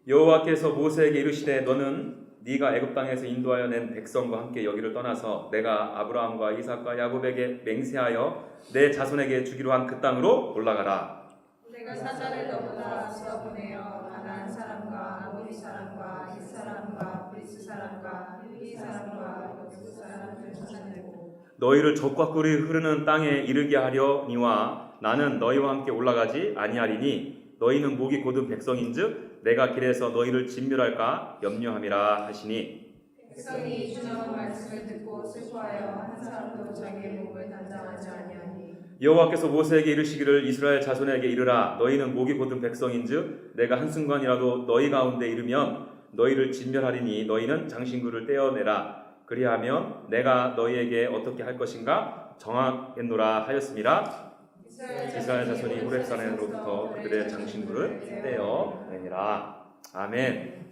여호와께서 모세에게 이르시되 너는 네가 애굽 땅에서 인도하여 낸 백성과 함께 여기를 떠나서 내가 아브라함과 이삭과 야곱에게 맹세하여 내 자손에게 주기로 한 그 땅으로 올라가라. 내가 사자를 너보다 앞서 보내어 가나안 사람과 아모리 사람과 헷 사람과 브리스 사람과 히브리 사람과 여부 사람을 찾아내고 너희를 적과 꿀이 흐르는 땅에 이르게 하려니와 나는 너희와 함께 올라가지 아니하리니 너희는 목이 곧은 백성인즉 내가 길에서 너희를 진멸할까 염려함이라 하시니 백성이 주의 말씀을 듣고 슬퍼하여 한 사람도 자기의 목을 단장하지 아니하니 여호와께서 모세에게 이르시기를 이스라엘 자손에게 이르라 너희는 목이 곧은 백성인즉 내가 한순간이라도 너희 가운데 이르면 너희를 진멸하리니 너희는 장신구를 떼어내라 그리하면 내가 너희에게 어떻게 할 것인가 정하겠노라 하였습니다. 이스라엘 자손이 호렙산으로부터 그들의 장신구를 떼어내니라. 아멘.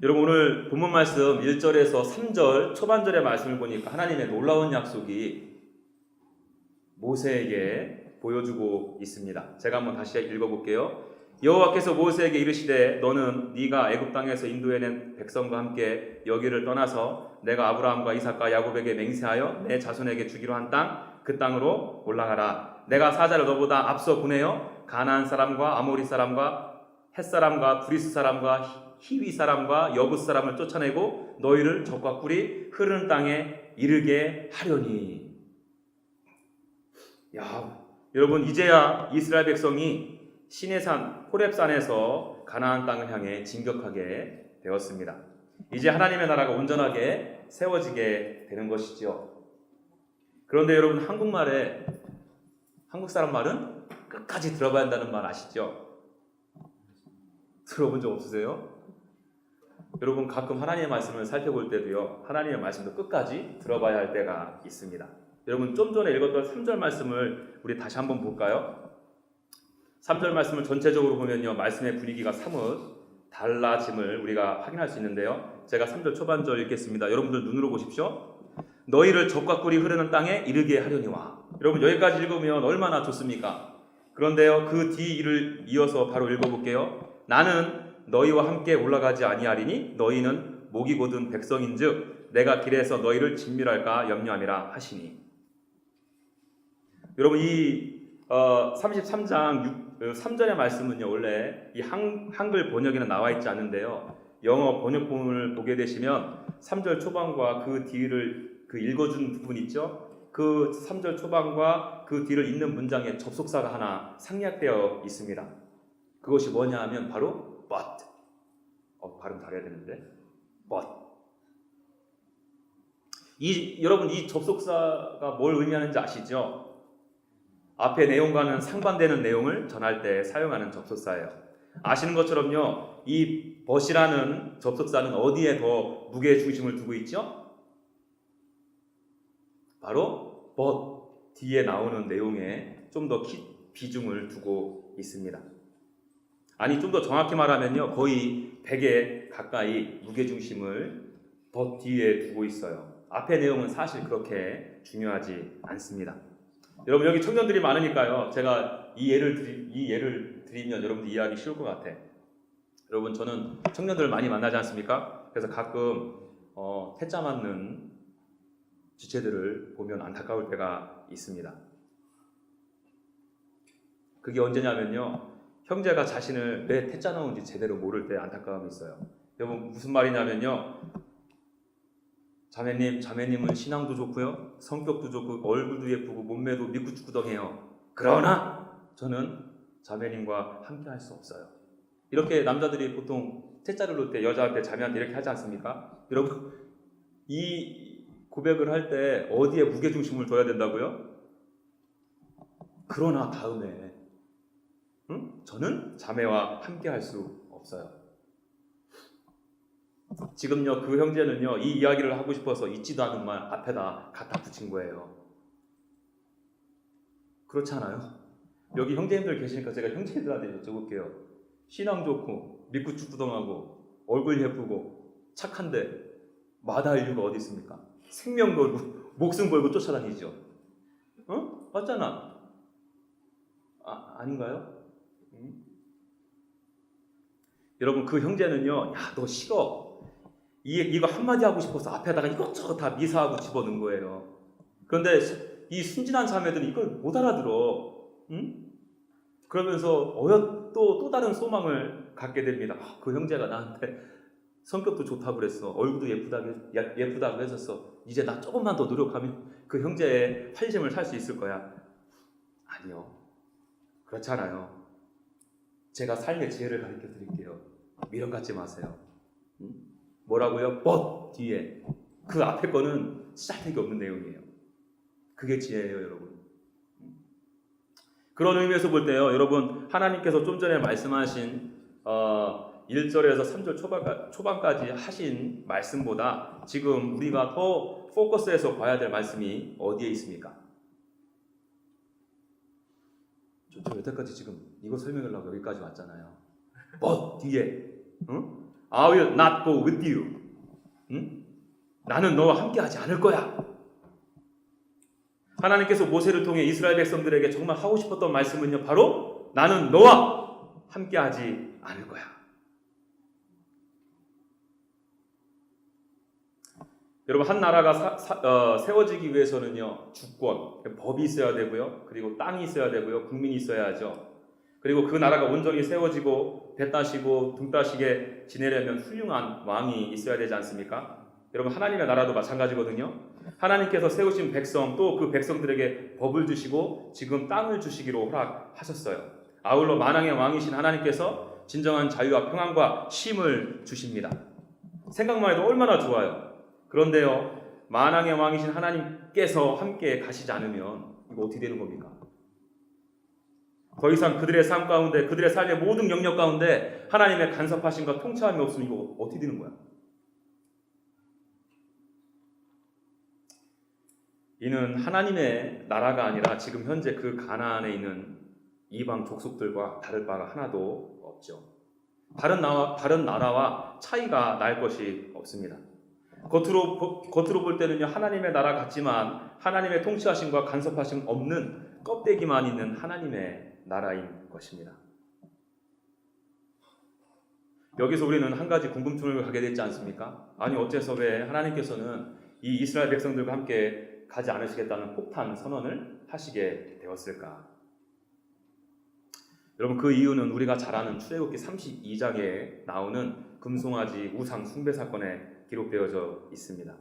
여러분 오늘 본문 말씀 1절에서 3절 초반절의 말씀을 보니까 하나님의 놀라운 약속이 모세에게 보여주고 있습니다. 제가 한번 다시 읽어볼게요. 여호와께서 모세에게 이르시되 너는 네가 애굽 땅에서 인도해낸 백성과 함께 여기를 떠나서 내가 아브라함과 이삭과 야곱에게 맹세하여 내 자손에게 주기로 한 땅 그 땅으로 올라가라. 내가 사자를 너보다 앞서 보내어 가나안 사람과 아모리 사람과 헷 사람과 브리스 사람과 히위 사람과 여부스 사람을 쫓아내고 너희를 적과 꿀이 흐르는 땅에 이르게 하려니. 야, 여러분 이제야 이스라엘 백성이 시내산 호렙산에서 가나안 땅을 향해 진격하게 되었습니다. 이제 하나님의 나라가 온전하게 세워지게 되는 것이죠. 그런데 여러분 한국말에 한국 사람 말은 끝까지 들어봐야 한다는 말 아시죠? 들어본 적 없으세요? 여러분 가끔 하나님의 말씀을 살펴볼 때도요. 하나님의 말씀도 끝까지 들어봐야 할 때가 있습니다. 여러분 좀 전에 읽었던 3절 말씀을 우리 다시 한번 볼까요? 3절 말씀을 전체적으로 보면요. 말씀의 분위기가 사뭇 달라짐을 우리가 확인할 수 있는데요. 제가 3절 초반절 읽겠습니다. 여러분들 눈으로 보십시오. 너희를 적과 꿀이 흐르는 땅에 이르게 하려니와. 여러분 여기까지 읽으면 얼마나 좋습니까? 그런데요. 그 뒤를 이어서 바로 읽어볼게요. 나는 너희와 함께 올라가지 아니하리니 너희는 목이 곧은 백성인즉 내가 길에서 너희를 진멸할까 염려함이라 하시니. 여러분 이 33장 3절의 말씀은요. 원래 이 한글 번역에는 나와 있지 않는데요. 영어 번역본을 보게 되시면 3절 초반과 그 뒤를 읽어준 부분 있죠. 그 3절 초반과 그 뒤를 잇는 문장에 접속사가 하나 생략되어 있습니다. 그것이 뭐냐 하면 바로 but. 발음 잘해야 되는데 but. 여러분 이 접속사가 뭘 의미하는지 아시죠? 앞의 내용과는 상반되는 내용을 전할 때 사용하는 접속사예요. 아시는 것처럼요. 이 but이라는 접속사는 어디에 더 무게 중심을 두고 있죠? 바로 but 뒤에 나오는 내용에 좀 더 비중을 두고 있습니다. 아니 좀 더 정확히 말하면요. 거의 100에 가까이 무게중심을 but 뒤에 두고 있어요. 앞의 내용은 사실 그렇게 중요하지 않습니다. 여러분 여기 청년들이 많으니까요. 제가 이 예를 드리면 여러분들 이해하기 쉬울 것 같아. 여러분 저는 청년들을 많이 만나지 않습니까? 그래서 가끔 태자 맞는 지체들을 보면 안타까울 때가 있습니다. 그게 언제냐면요. 형제가 자신을 왜 태자 넣은지 제대로 모를 때 안타까움이 있어요. 여러분 무슨 말이냐면요. 자매님은 신앙도 좋고요. 성격도 좋고 얼굴도 예쁘고 몸매도 미꾸꾸덩해요. 그러나 저는 자매님과 함께 할 수 없어요. 이렇게 남자들이 보통 태자를 놓을 때 여자한테 자매한테 이렇게 하지 않습니까? 여러분 이 고백을 할 때 어디에 무게중심을 둬야 된다고요? 그러나 다음에 저는 자매와 함께 할 수 없어요. 지금요 그 형제는요 이 이야기를 하고 싶어서 있지도 않은 말 앞에다 갖다 붙인 거예요. 그렇지 않아요? 여기 형제님들 계시니까 제가 형제들한테 여쭤볼게요. 신앙 좋고 미꾸꾸덩하고 얼굴 예쁘고 착한데 마다할 이유가 어디 있습니까? 생명 걸고 목숨 걸고 쫓아다니죠. 맞잖아. 아닌가요? 여러분 그 형제는요, 야, 너 싫어. 이거 한마디 하고 싶어서 앞에다가 이것저것 다 미사하고 집어넣은 거예요. 그런데 이 순진한 자매들은 이걸 못 알아들어. 응? 그러면서 또 다른 소망을 갖게 됩니다. 그 형제가 나한테 성격도 좋다고 그랬어. 얼굴도 예쁘다고 했었어. 이제 나 조금만 더 노력하면 그 형제의 환심을 살 수 있을 거야. 아니요. 그렇지 않아요. 제가 삶의 지혜를 가르쳐 드릴게요. 미련 갖지 마세요. 응? 뭐라고요? but 뒤에. 그 앞에 거는 쓸데기 없는 내용이에요. 그게 지혜예요, 여러분. 그런 의미에서 볼 때요, 여러분, 하나님께서 좀 전에 말씀하신 1절에서 3절 초반까지 하신 말씀보다 지금 우리가 더 포커스해서 봐야 될 말씀이 어디에 있습니까? 저 여태까지 지금 이거 설명하려고 여기까지 왔잖아요. but 뒤에, 응? I will not go with you. 응? 나는 너와 함께 하지 않을 거야. 하나님께서 모세를 통해 이스라엘 백성들에게 정말 하고 싶었던 말씀은요, 바로 나는 너와 함께 하지 않을 거야. 여러분, 한 나라가 세워지기 위해서는요, 주권, 법이 있어야 되고요, 그리고 땅이 있어야 되고요, 국민이 있어야 하죠. 그리고 그 나라가 온전히 세워지고 배 따시고 등 따시게 지내려면 훌륭한 왕이 있어야 되지 않습니까? 여러분, 하나님의 나라도 마찬가지거든요. 하나님께서 세우신 백성, 또 그 백성들에게 법을 주시고 지금 땅을 주시기로 허락하셨어요. 아울러 만왕의 왕이신 하나님께서 진정한 자유와 평안과 쉼을 주십니다. 생각만 해도 얼마나 좋아요. 그런데요, 만왕의 왕이신 하나님께서 함께 가시지 않으면 이거 어떻게 되는 겁니까? 더 이상 그들의 삶 가운데, 그들의 삶의 모든 영역 가운데 하나님의 간섭하심과 통치함이 없으면 이거 어떻게 되는 거야? 이는 하나님의 나라가 아니라 지금 현재 그 가나안에 있는 이방 족속들과 다를 바가 하나도 없죠. 다른 나라와 차이가 날 것이 없습니다. 겉으로 볼 때는요, 하나님의 나라 같지만 하나님의 통치하심과 간섭하심 없는 껍데기만 있는 하나님의 나라인 것입니다. 여기서 우리는 한 가지 궁금증을 가게 되지 않습니까? 아니, 어째서 왜 하나님께서는 이 이스라엘 백성들과 함께 가지 않으시겠다는 폭탄 선언을 하시게 되었을까? 여러분, 그 이유는 우리가 잘 아는 출애굽기 32장에 나오는 금송아지 우상 숭배 사건에 기록되어져 있습니다.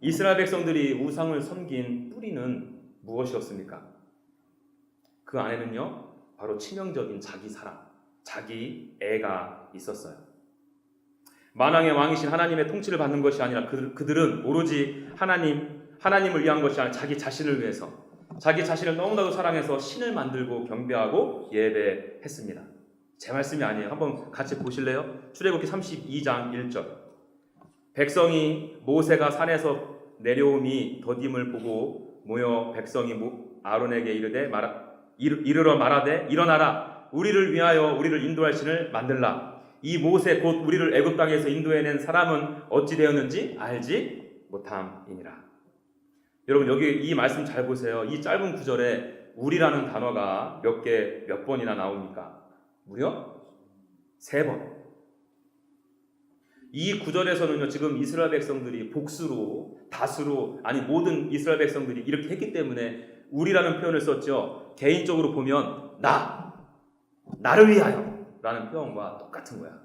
이스라엘 백성들이 우상을 섬긴 뿌리는 무엇이었습니까? 그 안에는요, 바로 치명적인 자기 사랑, 자기 애가 있었어요. 만왕의 왕이신 하나님의 통치를 받는 것이 아니라 그들은 오로지 하나님을 위한 것이 아니라 자기 자신을 위해서, 자기 자신을 너무나도 사랑해서 신을 만들고 경배하고 예배했습니다. 제 말씀이 아니에요. 한번 같이 보실래요? 출애굽기 32장 1절. 백성이 모세가 산에서 내려옴이 더딤을 보고 모여 백성이 아론에게 이르러 말하되 일어나라, 우리를 위하여 우리를 인도할 신을 만들라. 이 모세 곧 우리를 애굽 땅에서 인도해낸 사람은 어찌 되었는지 알지 못함이니라. 여러분, 여기 이 말씀 잘 보세요. 이 짧은 구절에 우리라는 단어가 몇 번이나 나옵니까? 무려 3번. 이 구절에서는요, 지금 이스라엘 백성들이 복수로, 다수로, 아니 모든 이스라엘 백성들이 이렇게 했기 때문에 우리라는 표현을 썼죠. 개인적으로 보면 나를 위하여 라는 표현과 똑같은 거야.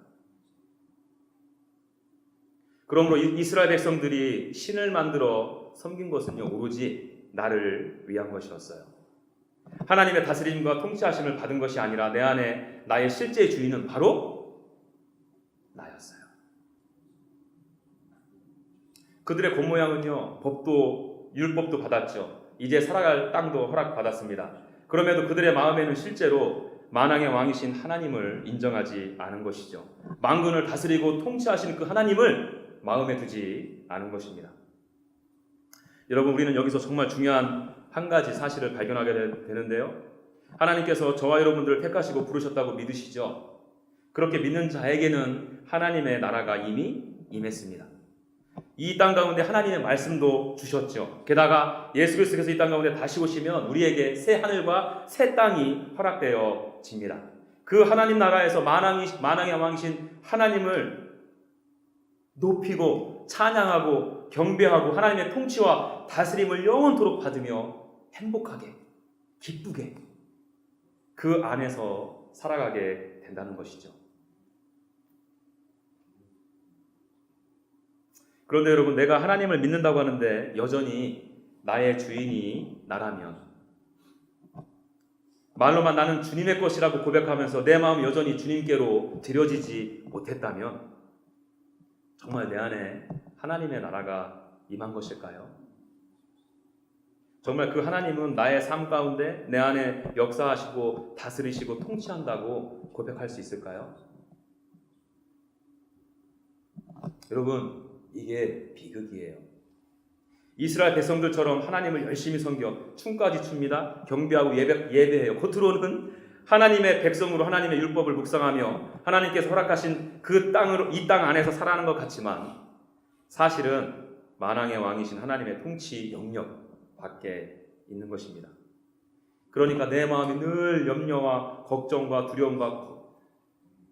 그러므로 이스라엘 백성들이 신을 만들어 섬긴 것은요, 오로지 나를 위한 것이었어요. 하나님의 다스림과 통치하심을 받은 것이 아니라 내 안에 나의 실제 주인은 바로 나였어요. 그들의 겉모양은요, 율법도 받았죠. 이제 살아갈 땅도 허락받았습니다. 그럼에도 그들의 마음에는 실제로 만왕의 왕이신 하나님을 인정하지 않은 것이죠. 만군을 다스리고 통치하시는 그 하나님을 마음에 두지 않은 것입니다. 여러분, 우리는 여기서 정말 중요한 한 가지 사실을 발견하게 되는데요. 하나님께서 저와 여러분들을 택하시고 부르셨다고 믿으시죠? 그렇게 믿는 자에게는 하나님의 나라가 이미 임했습니다. 이 땅 가운데 하나님의 말씀도 주셨죠. 게다가 예수 그리스도께서 이 땅 가운데 다시 오시면 우리에게 새 하늘과 새 땅이 허락되어집니다. 그 하나님 나라에서 만왕의 왕이신 하나님을 높이고 찬양하고 경배하고 하나님의 통치와 다스림을 영원토록 받으며 행복하게 기쁘게 그 안에서 살아가게 된다는 것이죠. 그런데 여러분, 내가 하나님을 믿는다고 하는데 여전히 나의 주인이 나라면, 말로만 나는 주님의 것이라고 고백하면서 내 마음이 여전히 주님께로 드려지지 못했다면 정말 내 안에 하나님의 나라가 임한 것일까요? 정말 그 하나님은 나의 삶 가운데 내 안에 역사하시고 다스리시고 통치한다고 고백할 수 있을까요? 여러분, 이게 비극이에요. 이스라엘 백성들처럼 하나님을 열심히 섬겨 춤까지 춥니다. 경배하고 예배해요. 겉으로는 하나님의 백성으로 하나님의 율법을 묵상하며 하나님께서 허락하신 그 땅으로, 이 땅 안에서 살아가는 것 같지만 사실은 만왕의 왕이신 하나님의 통치 영역 밖에 있는 것입니다. 그러니까 내 마음이 늘 염려와 걱정과 두려움과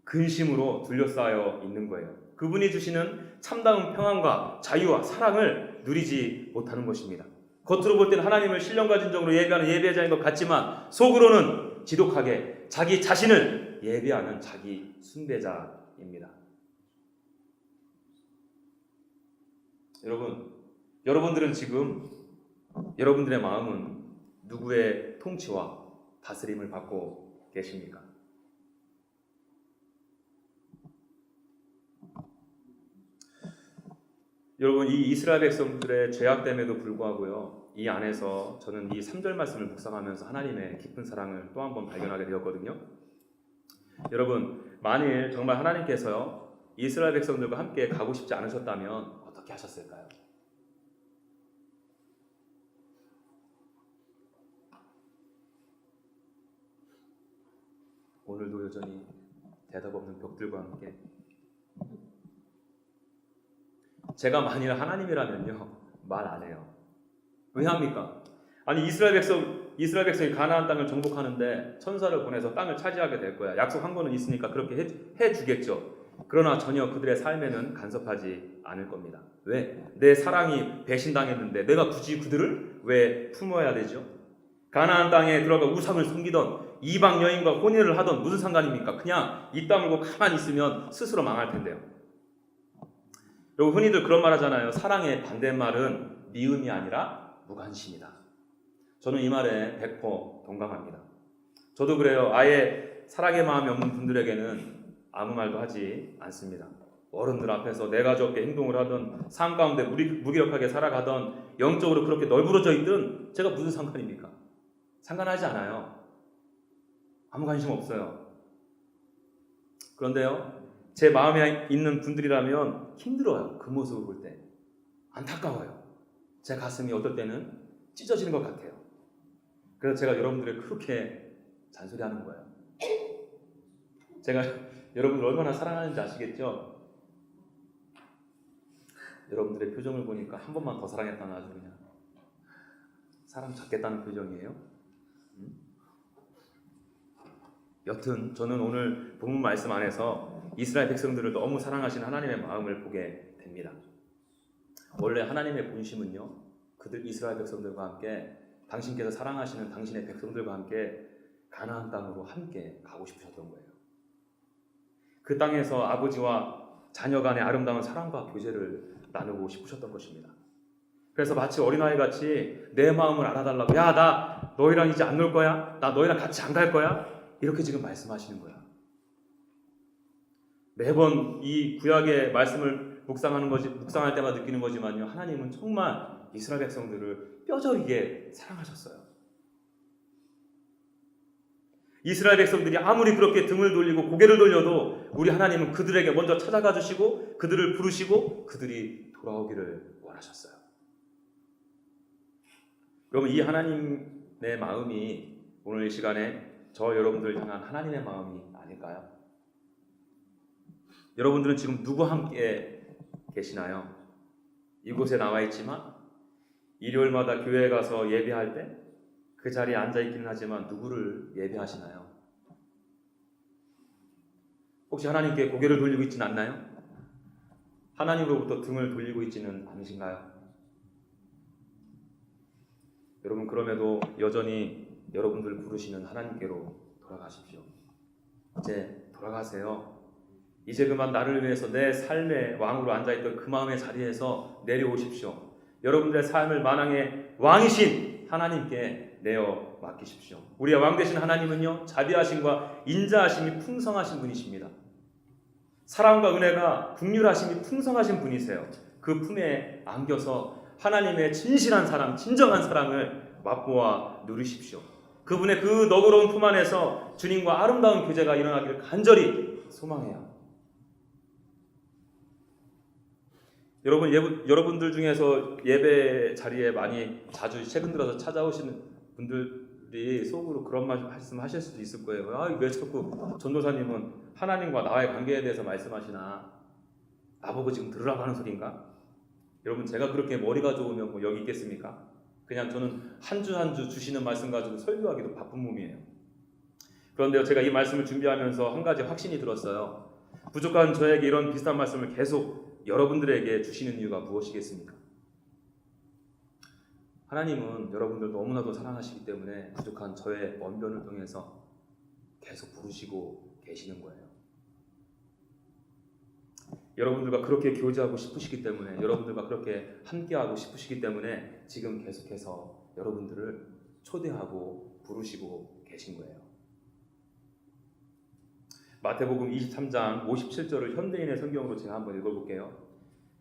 근심으로 둘러싸여 있는 거예요. 그분이 주시는 참다운 평안과 자유와 사랑을 누리지 못하는 것입니다. 겉으로 볼 때는 하나님을 신령과 진정으로 예배하는 예배자인 것 같지만 속으로는 지독하게 자기 자신을 예배하는 자기 숭배자입니다. 여러분들은 지금 여러분들의 마음은 누구의 통치와 다스림을 받고 계십니까? 여러분, 이 이스라엘 백성들의 죄악됨에도 불구하고요, 이 안에서 저는 이 3절 말씀을 묵상하면서 하나님의 깊은 사랑을 또 한 번 발견하게 되었거든요. 여러분, 만일 정말 하나님께서요 이스라엘 백성들과 함께 가고 싶지 않으셨다면 어떻게 하셨을까요? 오늘도 여전히 대답 없는 벽들과 함께, 제가 만일 하나님이라면요 말 안 해요. 왜 합니까? 아니, 이스라엘 백성이 가나안 땅을 정복하는데 천사를 보내서 땅을 차지하게 될 거야. 약속한 거는 있으니까 그렇게 해주겠죠. 그러나 전혀 그들의 삶에는 간섭하지 않을 겁니다. 왜? 내 사랑이 배신당했는데 내가 굳이 그들을 왜 품어야 되죠? 가나안 땅에 들어가 우상을 섬기던 이방 여인과 혼인을 하던 무슨 상관입니까? 그냥 입 다물고 가만히 있으면 스스로 망할 텐데요. 여러분, 흔히들 그런 말 하잖아요. 사랑의 반대말은 미움이 아니라 무관심이다. 저는 이 말에 100% 동감합니다. 저도 그래요. 아예 사랑의 마음이 없는 분들에게는 아무 말도 하지 않습니다. 어른들 앞에서 내가 저렇게 행동을 하던, 삶 가운데 무기력하게 살아가던, 영적으로 그렇게 널브러져 있든 제가 무슨 상관입니까? 상관하지 않아요. 아무 관심 없어요. 그런데요, 제 마음에 있는 분들이라면 힘들어요. 그 모습을 볼 때 안타까워요. 제 가슴이 어떨 때는 찢어지는 것 같아요. 그래서 제가 여러분들을 그렇게 잔소리하는 거예요. 제가 여러분들 얼마나 사랑하는지 아시겠죠? 여러분들의 표정을 보니까 한 번만 더 사랑했다는, 아주 그냥 사랑 잡겠다는 표정이에요. 여튼 저는 오늘 본문 말씀 안에서 이스라엘 백성들을 너무 사랑하신 하나님의 마음을 보게 됩니다. 원래 하나님의 본심은요, 그들 이스라엘 백성들과 함께, 당신께서 사랑하시는 당신의 백성들과 함께 가나안 땅으로 함께 가고 싶으셨던 거예요. 그 땅에서 아버지와 자녀 간의 아름다운 사랑과 교제를 나누고 싶으셨던 것입니다. 그래서 마치 어린아이같이 내 마음을 알아달라고, 야, 나 너희랑 이제 안 놀 거야? 나 너희랑 같이 안 갈 거야? 이렇게 지금 말씀하시는 거야. 매번 이 구약의 말씀을 묵상할 때마다 느끼는 거지만요, 하나님은 정말 이스라엘 백성들을 뼈저리게 사랑하셨어요. 이스라엘 백성들이 아무리 그렇게 등을 돌리고 고개를 돌려도 우리 하나님은 그들에게 먼저 찾아가 주시고 그들을 부르시고 그들이 돌아오기를 원하셨어요. 여러분, 이 하나님의 마음이 오늘 이 시간에 저 여러분들 향한 하나님의 마음이 아닐까요? 여러분들은 지금 누구와 함께 계시나요? 이곳에 나와 있지만 일요일마다 교회에 가서 예배할 때 그 자리에 앉아 있기는 하지만 누구를 예배하시나요? 혹시 하나님께 고개를 돌리고 있지는 않나요? 하나님으로부터 등을 돌리고 있지는 않으신가요? 여러분, 그럼에도 여전히 여러분들 부르시는 하나님께로 돌아가십시오. 이제 돌아가세요. 이제 그만 나를 위해서 내 삶의 왕으로 앉아있던 그 마음의 자리에서 내려오십시오. 여러분들의 삶을 만왕의 왕이신 하나님께 내어 맡기십시오. 우리의 왕 되신 하나님은요, 자비하심과 인자하심이 풍성하신 분이십니다. 사랑과 은혜가 긍휼하심이 풍성하신 분이세요. 그 품에 안겨서 하나님의 진실한 사랑, 진정한 사랑을 맛보아 누리십시오. 그분의 그 너그러운 품 안에서 주님과 아름다운 교제가 일어나기를 간절히 소망해요. 여러분들 중에서 예배 자리에 많이 자주 최근 들어서 찾아오시는 분들이 속으로 그런 말씀 하실 수도 있을 거예요. 왜 자꾸 전도사님은 하나님과 나의 관계에 대해서 말씀하시나? 나보고 지금 들으라고 하는 소린가? 여러분, 제가 그렇게 머리가 좋으면 뭐 여기 있겠습니까? 그냥 저는 한 주 한 주 주시는 말씀 가지고 설교하기도 바쁜 몸이에요. 그런데 제가 이 말씀을 준비하면서 한 가지 확신이 들었어요. 부족한 저에게 이런 비슷한 말씀을 계속 여러분들에게 주시는 이유가 무엇이겠습니까? 하나님은 여러분들 너무나도 사랑하시기 때문에 부족한 저의 언변을 통해서 계속 부르시고 계시는 거예요. 여러분들과 그렇게 교제하고 싶으시기 때문에, 여러분들과 그렇게 함께하고 싶으시기 때문에 지금 계속해서 여러분들을 초대하고 부르시고 계신 거예요. 마태복음 23장 57절을 현대인의 성경으로 제가 한번 읽어볼게요.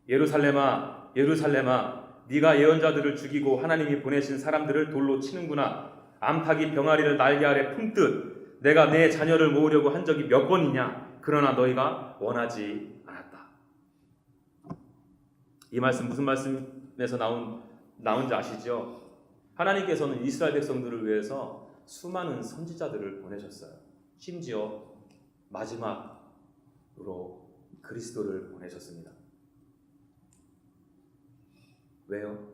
예루살렘아, 예루살렘아, 네가 예언자들을 죽이고 하나님이 보내신 사람들을 돌로 치는구나. 암탉이 병아리를 날개 아래 품듯 내가 내 자녀를 모으려고 한 적이 몇 번이냐? 그러나 너희가 원하지 않았다. 이 말씀 무슨 말씀에서 나온지 아시죠? 하나님께서는 이스라엘 백성들을 위해서 수많은 선지자들을 보내셨어요. 심지어 마지막으로 그리스도를 보내셨습니다. 왜요?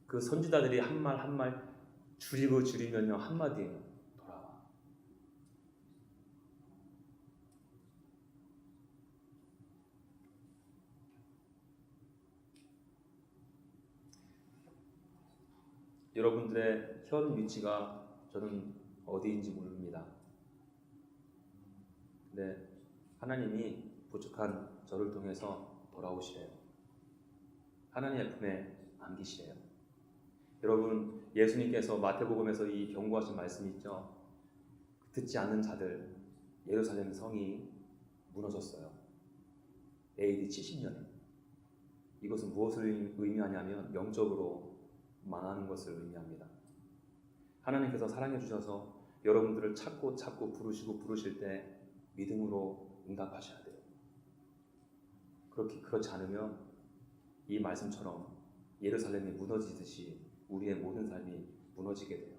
그 선지자들이 한 말 한 말 줄이면요, 한마디예요. 돌아와. 여러분들의 현 위치가 저는 어디인지 모릅니다. 근데 하나님이 부족한 저를 통해서 돌아오시래요. 하나님의 품에 안기시래요. 여러분, 예수님께서 마태복음에서 이 경고하신 말씀이 있죠. 듣지 않는 자들, 예루살렘 성이 무너졌어요. AD 70년에. 이것은 무엇을 의미하냐면 영적으로 망하는 것을 의미합니다. 하나님께서 사랑해 주셔서 여러분들을 찾고 부르실 때 믿음으로 응답하셔야 돼요. 그렇지 않으면 이 말씀처럼 예루살렘이 무너지듯이 우리의 모든 삶이 무너지게 돼요.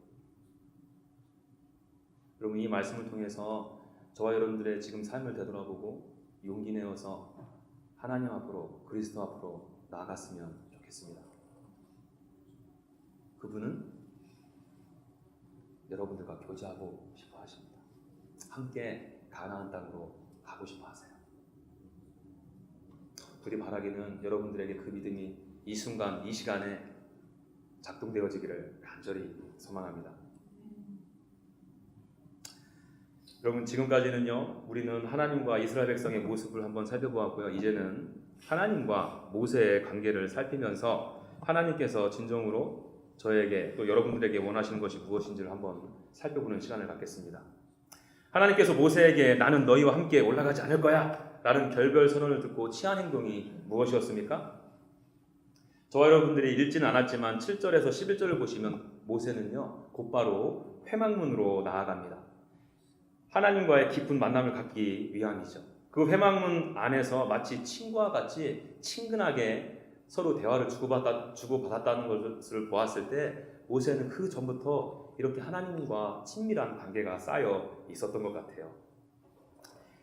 여러분, 이 말씀을 통해서 저와 여러분들의 지금 삶을 되돌아보고 용기 내어서 하나님 앞으로, 그리스도 앞으로 나아갔으면 좋겠습니다. 그분은 여러분들과 교제하고 싶어 하십니다. 함께 가나안 땅으로 가고 싶어 하세요. 부디 바라기는 여러분들에게 그 믿음이 이 순간, 이 시간에 작동되어지기를 간절히 소망합니다. 여러분, 지금까지는요, 우리는 하나님과 이스라엘 백성의 모습을 한번 살펴보았고요. 이제는 하나님과 모세의 관계를 살피면서 하나님께서 진정으로 저에게 또 여러분들에게 원하시는 것이 무엇인지를 한번 살펴보는 시간을 갖겠습니다. 하나님께서 모세에게 나는 너희와 함께 올라가지 않을 거야 라는 결별 선언을 듣고 취한 행동이 무엇이었습니까? 저와 여러분들이 읽지는 않았지만 7절에서 11절을 보시면 모세는요, 곧바로 회막문으로 나아갑니다. 하나님과의 깊은 만남을 갖기 위함이죠. 그 회막문 안에서 마치 친구와 같이 친근하게 서로 대화를 주고받았다는 것을 보았을 때 모세는 그 전부터 이렇게 하나님과 친밀한 관계가 쌓여 있었던 것 같아요.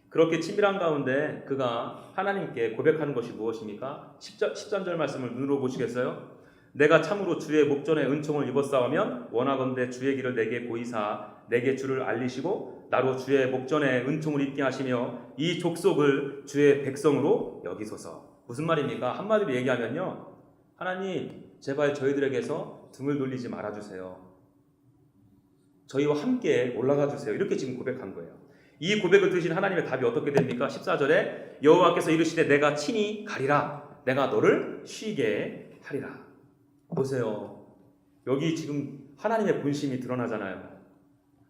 그렇게 친밀한 가운데 그가 하나님께 고백하는 것이 무엇입니까? 13절 말씀을 눈으로 보시겠어요? 내가 참으로 주의 목전에 은총을 입었사오면 원하건대 주의 길을 내게 보이사 내게 주를 알리시고 나로 주의 목전에 은총을 입게 하시며 이 족속을 주의 백성으로 여기소서. 무슨 말입니까? 한마디로 얘기하면요, 하나님 제발 저희들에게서 등을 돌리지 말아주세요. 저희와 함께 올라가 주세요. 이렇게 지금 고백한 거예요. 이 고백을 들으신 하나님의 답이 어떻게 됩니까? 14절에 여호와께서 이르시되 내가 친히 가리라. 내가 너를 쉬게 하리라. 보세요. 여기 지금 하나님의 본심이 드러나잖아요.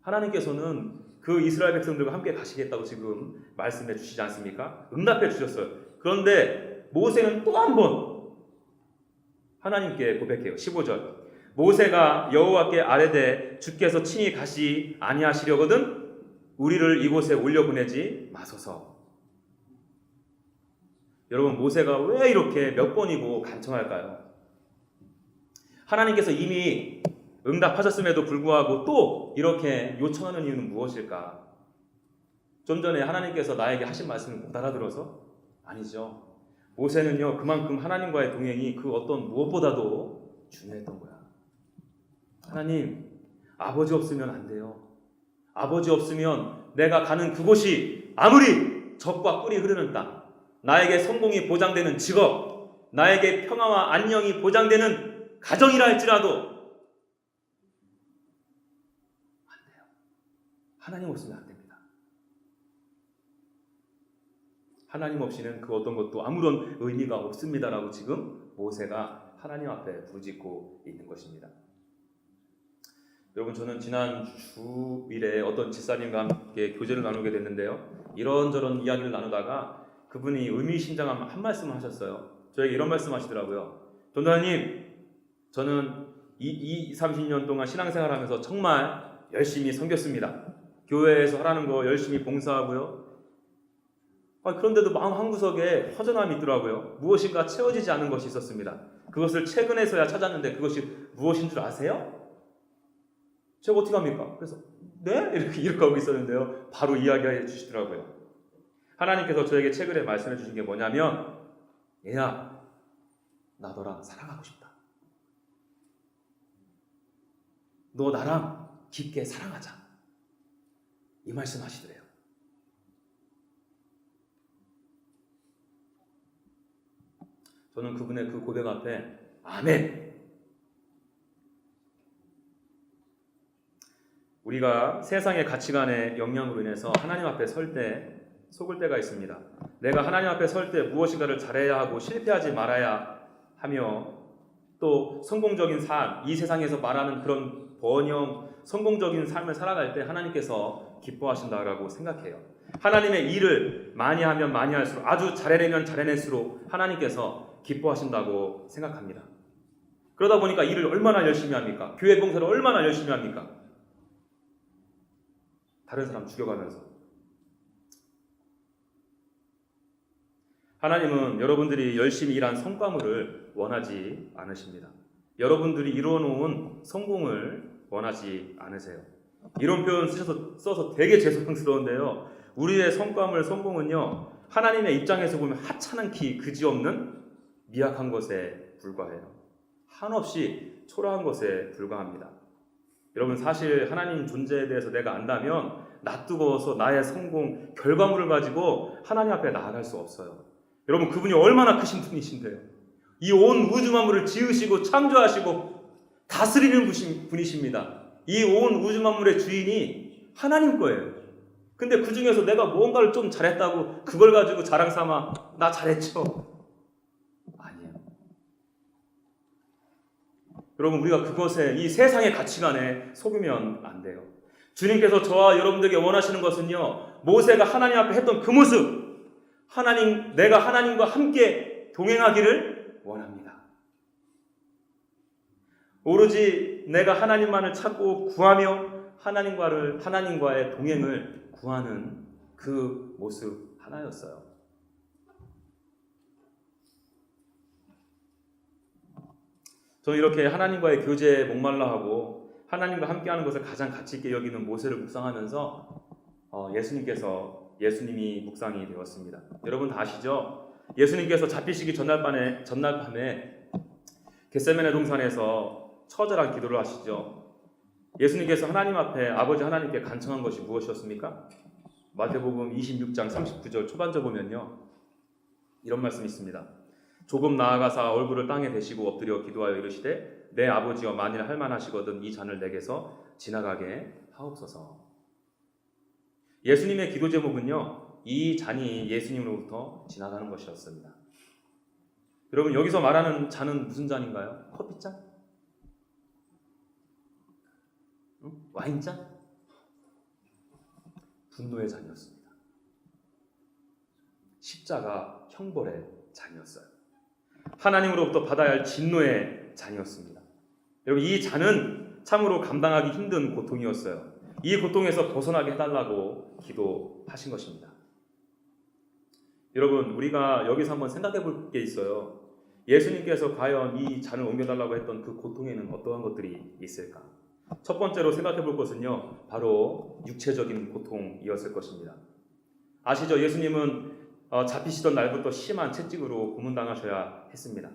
하나님께서는 그 이스라엘 백성들과 함께 가시겠다고 지금 말씀해 주시지 않습니까? 응답해 주셨어요. 그런데 모세는 또 한 번 하나님께 고백해요. 15절. 모세가 여호와께 아뢰되 주께서 친히 가시 아니하시려거든 우리를 이곳에 올려보내지 마소서. 여러분, 모세가 왜 이렇게 몇 번이고 간청할까요? 하나님께서 이미 응답하셨음에도 불구하고 또 이렇게 요청하는 이유는 무엇일까? 좀 전에 하나님께서 나에게 하신 말씀을 못 알아들어서? 아니죠. 모세는요, 그만큼 하나님과의 동행이 그 어떤 무엇보다도 중요했던 거야. 하나님, 아버지 없으면 안 돼요. 아버지 없으면 내가 가는 그곳이 아무리 적과 꿀이 흐르는 땅, 나에게 성공이 보장되는 직업, 나에게 평화와 안녕이 보장되는 가정이라 할지라도 안 돼요. 하나님 없으면 안 됩니다. 하나님 없이는 그 어떤 것도 아무런 의미가 없습니다라고 지금 모세가 하나님 앞에 부르짖고 있는 것입니다. 여러분, 저는 지난 주일에 어떤 집사님과 함께 교제를 나누게 됐는데요, 이런저런 이야기를 나누다가 그분이 의미심장한 한 말씀을 하셨어요. 저에게 이런 말씀 하시더라고요. 전도사님, 저는 30년 동안 신앙생활하면서 정말 열심히 섬겼습니다. 교회에서 하라는 거 열심히 봉사하고요. 그런데도 마음 한구석에 허전함이 있더라고요. 무엇인가 채워지지 않은 것이 있었습니다. 그것을 최근에서야 찾았는데 그것이 무엇인 줄 아세요? 제가 어떻게 합니까? 그래서 네? 이렇게 하고 있었는데요, 바로 이야기해 주시더라고요. 하나님께서 저에게 최근에 말씀해 주신 게 뭐냐면, 얘야, 나 너랑 사랑하고 싶다. 너 나랑 깊게 사랑하자. 이 말씀 하시더래요. 저는 그분의 그 고백 앞에 아멘. 우리가 세상의 가치관의 영향으로 인해서 하나님 앞에 설 때 속을 때가 있습니다. 내가 하나님 앞에 설 때 무엇인가를 잘해야 하고 실패하지 말아야 하며, 또 성공적인 삶, 이 세상에서 말하는 그런 번영, 성공적인 삶을 살아갈 때 하나님께서 기뻐하신다라고 생각해요. 하나님의 일을 많이 하면 많이 할수록, 아주 잘해내면 잘해낼수록 하나님께서 기뻐하신다고 생각합니다. 그러다 보니까 일을 얼마나 열심히 합니까? 교회 봉사를 얼마나 열심히 합니까? 다른 사람 죽여가면서. 하나님은 여러분들이 열심히 일한 성과물을 원하지 않으십니다. 여러분들이 이루어놓은 성공을 원하지 않으세요. 이런 표현 써서 되게 죄송스러운데요, 우리의 성공은요, 하나님의 입장에서 보면 하찮은 그지없는 미약한 것에 불과해요. 한없이 초라한 것에 불과합니다. 여러분, 사실 하나님 존재에 대해서 내가 안다면 낯뜨거워서 나의 성공, 결과물을 가지고 하나님 앞에 나아갈 수 없어요. 여러분, 그분이 얼마나 크신 분이신데요. 이 온 우주 만물을 지으시고 창조하시고 다스리는 분이십니다. 이 온 우주 만물의 주인이 하나님 거예요. 근데 그 중에서 내가 무언가를 좀 잘했다고 그걸 가지고 자랑 삼아 나 잘했죠? 아니에요. 여러분, 우리가 그것에, 이 세상의 가치관에 속으면 안 돼요. 주님께서 저와 여러분들에게 원하시는 것은요, 모세가 하나님 앞에 했던 그 모습, 내가 하나님과 함께 동행하기를 원합니다. 오로지 내가 하나님만을 찾고 구하며 하나님과의 동행을 구하는 그 모습 하나였어요. 저는 이렇게 하나님과의 교제에 목말라하고 하나님과 함께하는 것을 가장 가치 있게 여기는 모세를 묵상하면서 예수님이 묵상이 되었습니다. 여러분 다 아시죠? 예수님께서 잡히시기 전날 밤에 겟세마네 동산에서 처절한 기도를 하시죠. 예수님께서 하나님 앞에 아버지 하나님께 간청한 것이 무엇이었습니까? 마태복음 26장 39절 초반절 보면요, 이런 말씀이 있습니다. 조금 나아가사 얼굴을 땅에 대시고 엎드려 기도하여 이르시되 내 아버지여 만일 할만하시거든 이 잔을 내게서 지나가게 하옵소서. 예수님의 기도 제목은요, 이 잔이 예수님으로부터 지나가는 것이었습니다. 여러분, 여기서 말하는 잔은 무슨 잔인가요? 커피잔? 와인잔? 분노의 잔이었습니다. 십자가 형벌의 잔이었어요. 하나님으로부터 받아야 할 진노의 잔이었습니다. 여러분, 이 잔은 참으로 감당하기 힘든 고통이었어요. 이 고통에서 벗어나게 해달라고 기도하신 것입니다. 여러분, 우리가 여기서 한번 생각해 볼 게 있어요. 예수님께서 과연 이 잔을 옮겨달라고 했던 그 고통에는 어떠한 것들이 있을까? 첫 번째로 생각해 볼 것은요, 바로 육체적인 고통이었을 것입니다. 아시죠? 예수님은 잡히시던 날부터 심한 채찍으로 고문당하셔야 했습니다.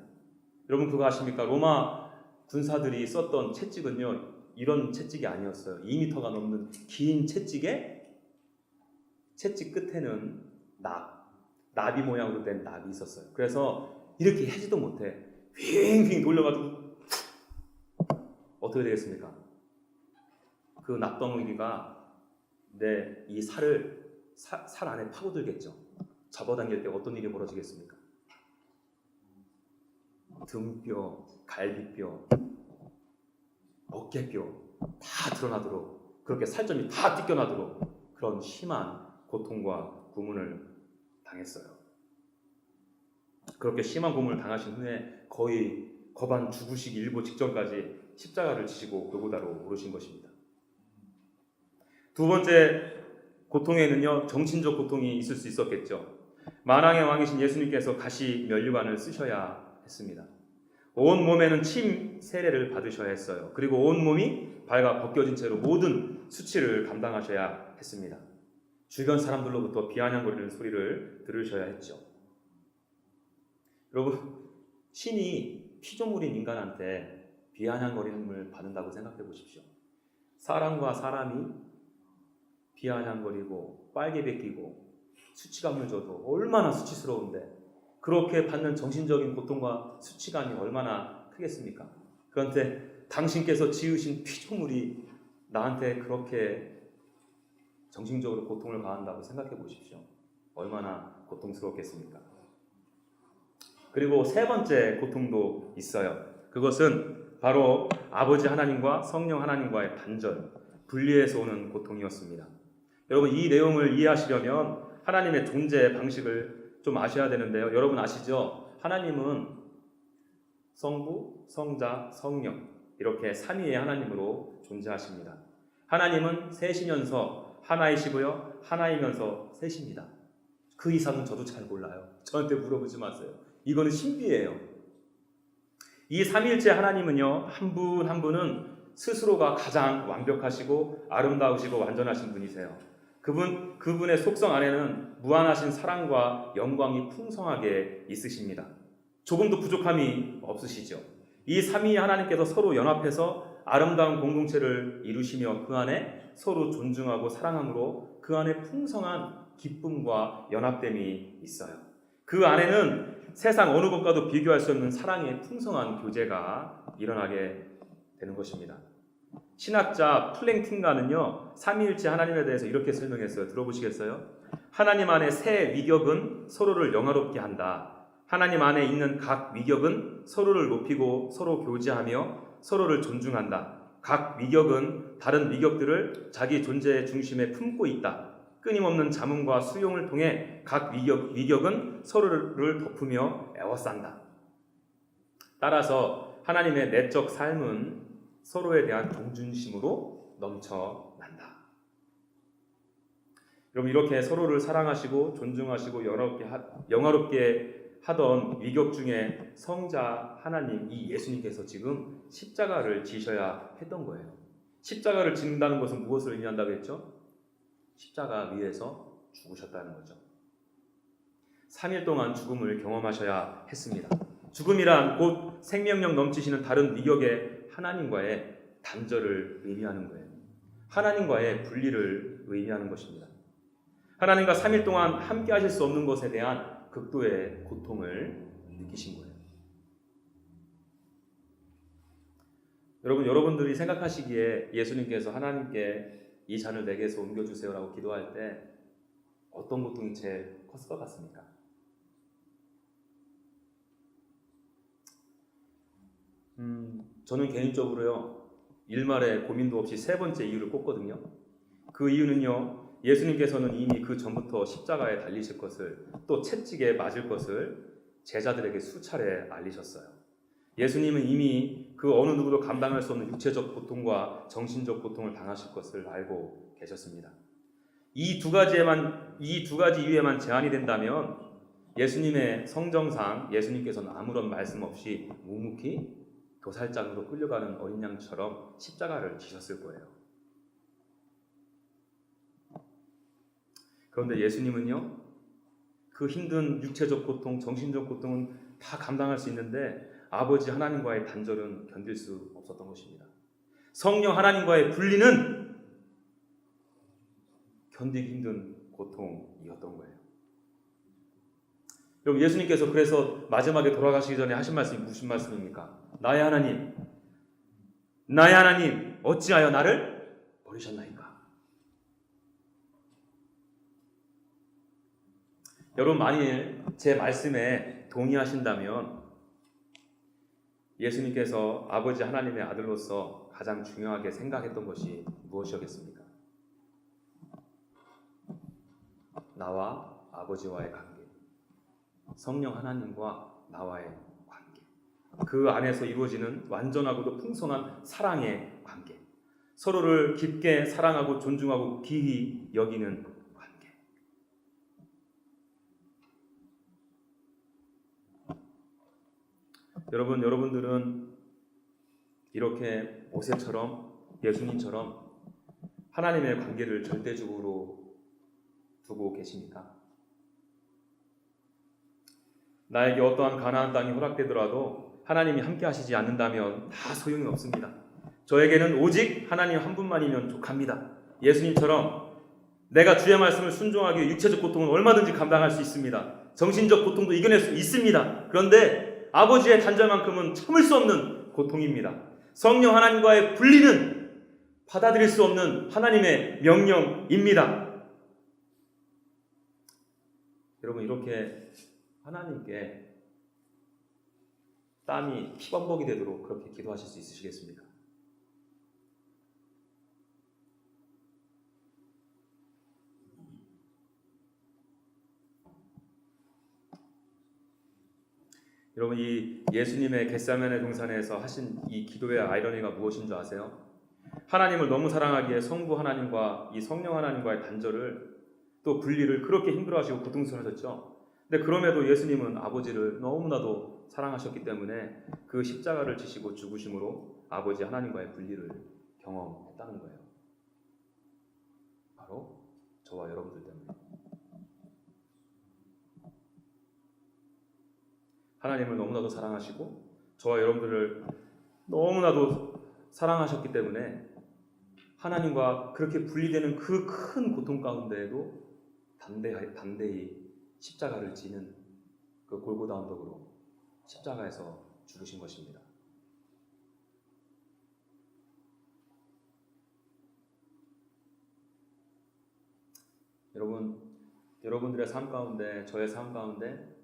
여러분, 그거 아십니까? 로마 군사들이 썼던 채찍은요, 이런 채찍이 아니었어요. 2m가 넘는 긴 채찍에 채찍 끝에는 나비 모양으로 된 납이 있었어요. 그래서 이렇게 해지도 못해 휘잉휘잉 돌려가지고 어떻게 되겠습니까? 그 납덩어리가 내 이 살 안에 파고들겠죠. 잡아당길 때 어떤 일이 벌어지겠습니까? 등뼈, 갈비뼈, 어깨뼈 다 드러나도록, 그렇게 살점이 다 찢겨나도록 그런 심한 고통과 고문을 당했어요. 그렇게 심한 고문을 당하신 후에 거의 거반 죽으시기 일보 직전까지 십자가를 지시고 골고다로 오르신 것입니다. 두 번째 고통에는요, 정신적 고통이 있을 수 있었겠죠. 만왕의 왕이신 예수님께서 가시 면류관을 쓰셔야 했습니다. 온 몸에는 침 세례를 받으셔야 했어요. 그리고 온 몸이 발가 벗겨진 채로 모든 수치를 감당하셔야 했습니다. 주변 사람들로부터 비아냥거리는 소리를 들으셔야 했죠. 여러분, 신이 피조물인 인간한테 비아냥거림을 받는다고 생각해 보십시오. 사람과 사람이 비아냥거리고 빨개 벗기고 수치감을 줘도 얼마나 수치스러운데, 그렇게 받는 정신적인 고통과 수치감이 얼마나 크겠습니까? 그런데 당신께서 지으신 피조물이 나한테 그렇게 정신적으로 고통을 가한다고 생각해 보십시오. 얼마나 고통스럽겠습니까? 그리고 세 번째 고통도 있어요. 그것은 바로 아버지 하나님과 성령 하나님과의 단절, 분리해서 오는 고통이었습니다. 여러분, 이 내용을 이해하시려면 하나님의 존재 방식을 좀 아셔야 되는데요. 여러분 아시죠? 하나님은 성부, 성자, 성령, 이렇게 삼위의 하나님으로 존재하십니다. 하나님은 셋이면서 하나이시고요, 하나이면서 셋입니다. 그 이상은 저도 잘 몰라요. 저한테 물어보지 마세요. 이거는 신비예요. 이 삼위일체 하나님은요, 한 분 한 분은 스스로가 가장 완벽하시고 아름다우시고 완전하신 분이세요. 그분의 속성 안에는 무한하신 사랑과 영광이 풍성하게 있으십니다. 조금도 부족함이 없으시죠. 이 삼위 하나님께서 서로 연합해서 아름다운 공동체를 이루시며 그 안에 서로 존중하고 사랑함으로 그 안에 풍성한 기쁨과 연합됨이 있어요. 그 안에는 세상 어느 것과도 비교할 수 없는 사랑의 풍성한 교제가 일어나게 되는 것입니다. 신학자 플랭팅가는요, 삼위일체 하나님에 대해서 이렇게 설명했어요. 들어보시겠어요? 하나님 안에 세 위격은 서로를 영화롭게 한다. 하나님 안에 있는 각 위격은 서로를 높이고 서로 교제하며 서로를 존중한다. 각 위격은 다른 위격들을 자기 존재의 중심에 품고 있다. 끊임없는 자문과 수용을 통해 각 위격은 서로를 덮으며 애워싼다. 따라서 하나님의 내적 삶은 서로에 대한 동준심으로 넘쳐난다. 여러분, 이렇게 서로를 사랑하시고 존중하시고 영화롭게 하던 위격 중에 성자 하나님, 이 예수님께서 지금 십자가를 지셔야 했던 거예요. 십자가를 짓는다는 것은 무엇을 의미한다고 했죠? 십자가 위에서 죽으셨다는 거죠. 3일 동안 죽음을 경험하셔야 했습니다. 죽음이란 곧 생명력 넘치시는 다른 위격의 하나님과의 단절을 의미하는 거예요. 하나님과의 분리를 의미하는 것입니다. 하나님과 3일 동안 함께 하실 수 없는 것에 대한 극도의 고통을 느끼신 거예요. 여러분들이 생각하시기에 예수님께서 하나님께 이 잔을 내게서 옮겨주세요라고 기도할 때 어떤 고통이 제일 컸을 것 같습니까? 저는 개인적으로요, 일말의 고민도 없이 세 번째 이유를 꼽거든요. 그 이유는요, 예수님께서는 이미 그 전부터 십자가에 달리실 것을, 또 채찍에 맞을 것을 제자들에게 수차례 알리셨어요. 예수님은 이미 그 어느 누구도 감당할 수 없는 육체적 고통과 정신적 고통을 당하실 것을 알고 계셨습니다. 이 두 가지 이유에만 제한이 된다면 예수님의 성정상 예수님께서는 아무런 말씀 없이 묵묵히 도살장으로 끌려가는 어린 양처럼 십자가를 지셨을 거예요. 그런데 예수님은요, 그 힘든 육체적 고통, 정신적 고통은 다 감당할 수 있는데 아버지 하나님과의 단절은 견딜 수 없었던 것입니다. 성령 하나님과의 분리는 견디기 힘든 고통이었던 거예요. 여러분, 예수님께서 그래서 마지막에 돌아가시기 전에 하신 말씀이 무슨 말씀입니까? 나의 하나님, 어찌하여 나를 버리셨나이까? 여러분, 만일 제 말씀에 동의하신다면 예수님께서 아버지 하나님의 아들로서 가장 중요하게 생각했던 것이 무엇이었겠습니까? 나와 아버지와의 관계, 성령 하나님과 나와의 관계, 그 안에서 이루어지는 완전하고도 풍성한 사랑의 관계, 서로를 깊게 사랑하고 존중하고 귀히 여기는 관계. 여러분들은 이렇게 모세처럼, 예수님처럼 하나님의 관계를 절대적으로 두고 계십니까? 나에게 어떠한 가나안 땅이 허락되더라도 하나님이 함께 하시지 않는다면 다 소용이 없습니다. 저에게는 오직 하나님 한 분만이면 족합니다. 예수님처럼 내가 주의 말씀을 순종하기 위해 육체적 고통은 얼마든지 감당할 수 있습니다. 정신적 고통도 이겨낼 수 있습니다. 그런데 아버지의 단절만큼은 참을 수 없는 고통입니다. 성령 하나님과의 분리는 받아들일 수 없는 하나님의 명령입니다. 여러분, 이렇게 하나님께 땀이 피범벅이 되도록 그렇게 기도하실 수 있으시겠습니까? 여러분, 이 예수님의 겟세마네 동산에서 하신 이 기도의 아이러니가 무엇인 줄 아세요? 하나님을 너무 사랑하기에 성부 하나님과 이 성령 하나님과의 단절을, 또 분리를 그렇게 힘들어하시고 고통스러워하셨죠. 근데 그럼에도 예수님은 아버지를 너무나도 사랑하셨기 때문에 그 십자가를 지시고 죽으심으로 아버지 하나님과의 분리를 경험했다는 거예요. 바로 저와 여러분들 때문에. 하나님을 너무나도 사랑하시고 저와 여러분들을 너무나도 사랑하셨기 때문에 하나님과 그렇게 분리되는 그 큰 고통 가운데에도 담대히 십자가를 지는 그 골고다 언덕으로 십자가에서 죽으신 것입니다. 여러분들의 삶 가운데, 저의 삶 가운데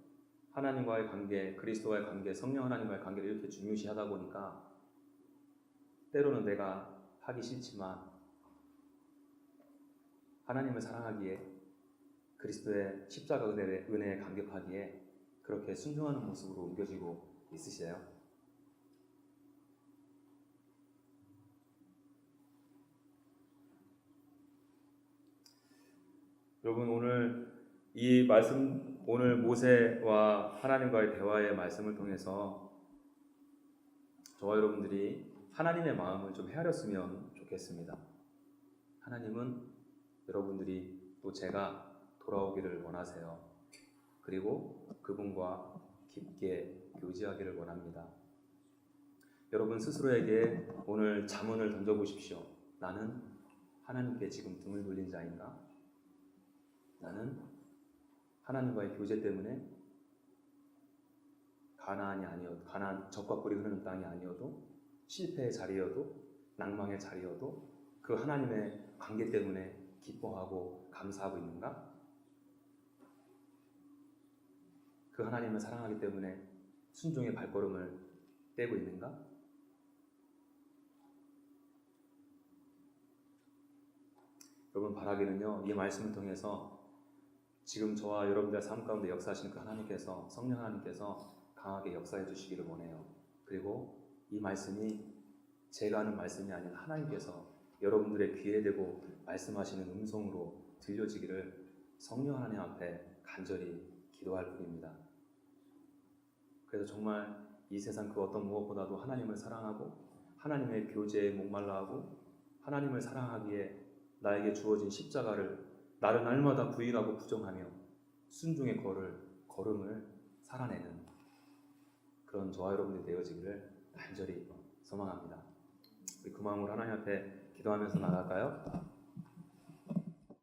하나님과의 관계, 그리스도와의 관계, 성령 하나님과의 관계를 이렇게 중요시하다 보니까 때로는 내가 하기 싫지만 하나님을 사랑하기에, 그리스도의 십자가 은혜에 감격하기에 그렇게 순종하는 모습으로 옮겨지고 있으세요? 여러분, 오늘 모세와 하나님과의 대화의 말씀을 통해서 저와 여러분들이 하나님의 마음을 좀 헤아렸으면 좋겠습니다. 하나님은 여러분들이 또 제가 돌아오기를 원하세요. 그리고 그분과 깊게 교제하기를 원합니다. 여러분 스스로에게 오늘 자문을 던져보십시오. 나는 하나님께 지금 등을 돌린 자인가? 나는 하나님과의 교제 때문에 가나안 적과 꿀이 흐르는 땅이 아니어도 실패의 자리여도 낭망의 자리여도 그 하나님의 관계 때문에 기뻐하고 감사하고 있는가? 그 하나님을 사랑하기 때문에 순종의 발걸음을 떼고 있는가? 여러분 바라기는요, 이 말씀을 통해서 지금 저와 여러분들의 삶 가운데 역사하시는 그 하나님께서, 성령 하나님께서 강하게 역사해 주시기를 원해요. 그리고 이 말씀이 제가 하는 말씀이 아닌 하나님께서 여러분들의 귀에 대고 말씀하시는 음성으로 들려지기를 성령 하나님 앞에 간절히 기도할 뿐입니다. 그래서 정말 이 세상 그 어떤 무엇보다도 하나님을 사랑하고 하나님의 교제에 목말라하고 하나님을 사랑하기에 나에게 주어진 십자가를 나를 날마다 부인하고 부정하며 순종의 걸음을 살아내는 그런 저와 여러분들이 되어지기를 간절히 소망합니다. 우리 그 마음으로 하나님 앞에 기도하면서 나갈까요?